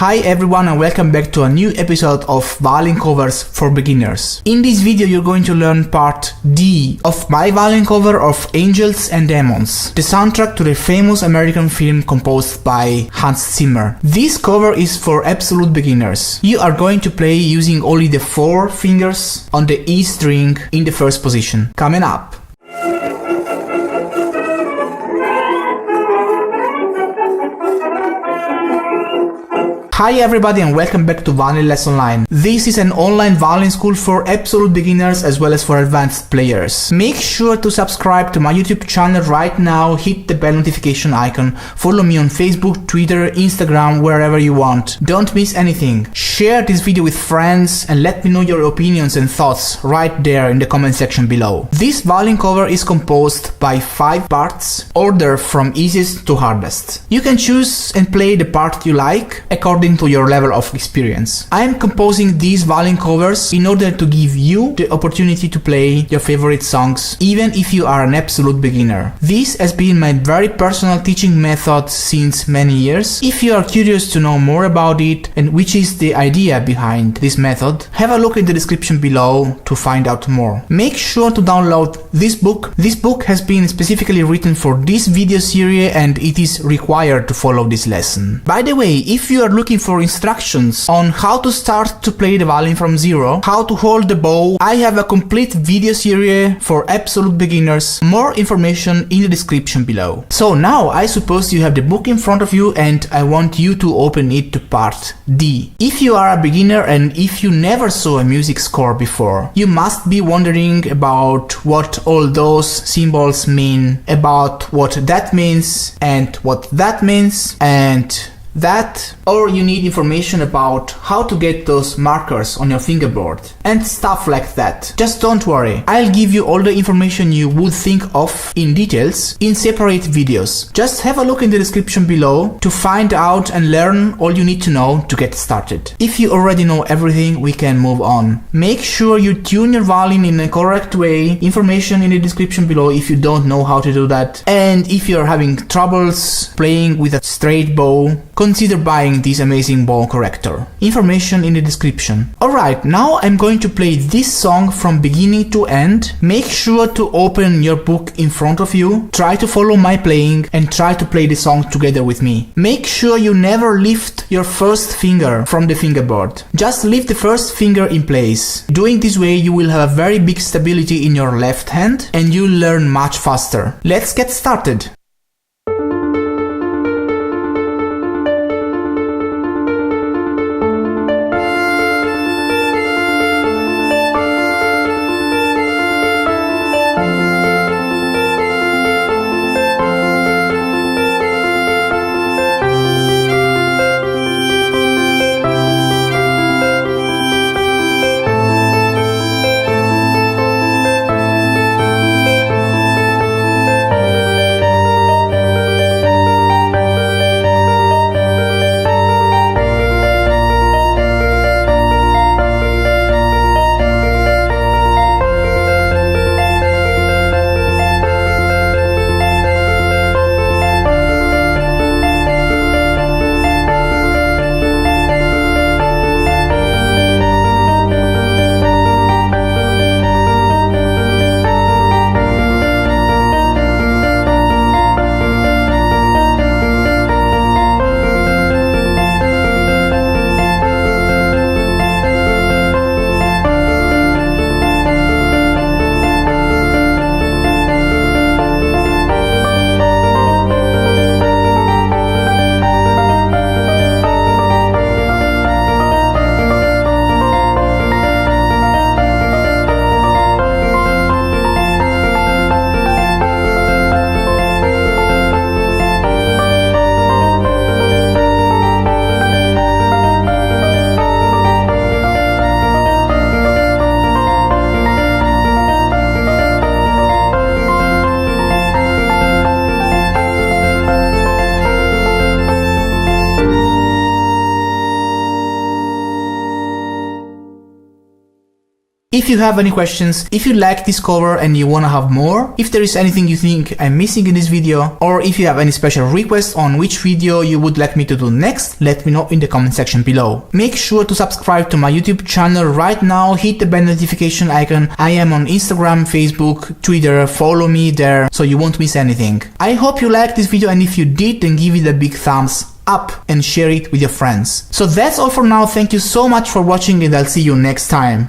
Hi everyone and welcome back to a new episode of violin covers for beginners. In this video you're going to learn part D of my violin cover of Angels and Demons, the soundtrack to the famous American film composed by Hans Zimmer. This cover is for absolute beginners. You are going to play using only the 4 fingers on the E string in the first position. Coming up. Hi everybody and welcome back to Violin Lesson Online. This is an online violin school for absolute beginners as well as for advanced players. Make sure to subscribe to my YouTube channel right now, hit the bell notification icon, follow me on Facebook, Twitter, Instagram, wherever you want. Don't miss anything. Share this video with friends and let me know your opinions and thoughts right there in the comment section below. This violin cover is composed by 5 parts, ordered from easiest to hardest. You can choose and play the part you like according to your level of experience. I am composing these violin covers in order to give you the opportunity to play your favorite songs even if you are an absolute beginner. This has been my very personal teaching method since many years. If you are curious to know more about it and which is the idea behind this method, have a look in the description below to find out more. Make sure to download this book. This book has been specifically written for this video series and it is required to follow this lesson. By the way, if you are looking for instructions on how to start to play the violin from zero, how to hold the bow, I have a complete video series for absolute beginners. More information in the description below. So now I suppose you have the book in front of you and I want you to open it to part D. If you are a beginner and if you never saw a music score before, you must be wondering about what all those symbols mean, about what that means and what that means and that, or you need information about how to get those markers on your fingerboard and stuff like that. Just don't worry, I'll give you all the information you would think of in details in separate videos. Just have a look in the description below to find out and learn all you need to know to get started. If you already know everything, we can move on. Make sure you tune your violin in a correct way. Information in the description below if you don't know how to do that. And if you're having troubles playing with a straight bow, consider buying this amazing bow corrector. Information in the description. Alright, now I'm going to play this song from beginning to end. Make sure to open your book in front of you, try to follow my playing and try to play the song together with me. Make sure you never lift your first finger from the fingerboard. Just leave the first finger in place. Doing this way you will have a very big stability in your left hand and you'll learn much faster. Let's get started. If you have any questions, if you like this cover and you wanna have more, if there is anything you think I'm missing in this video, or if you have any special requests on which video you would like me to do next, let me know in the comment section below. Make sure to subscribe to my YouTube channel right now, hit the bell notification icon. I am on Instagram, Facebook, Twitter, follow me there so you won't miss anything. I hope you liked this video, and if you did, then give it a big thumbs up and share it with your friends. So that's all for now. Thank you so much for watching, and I'll see you next time.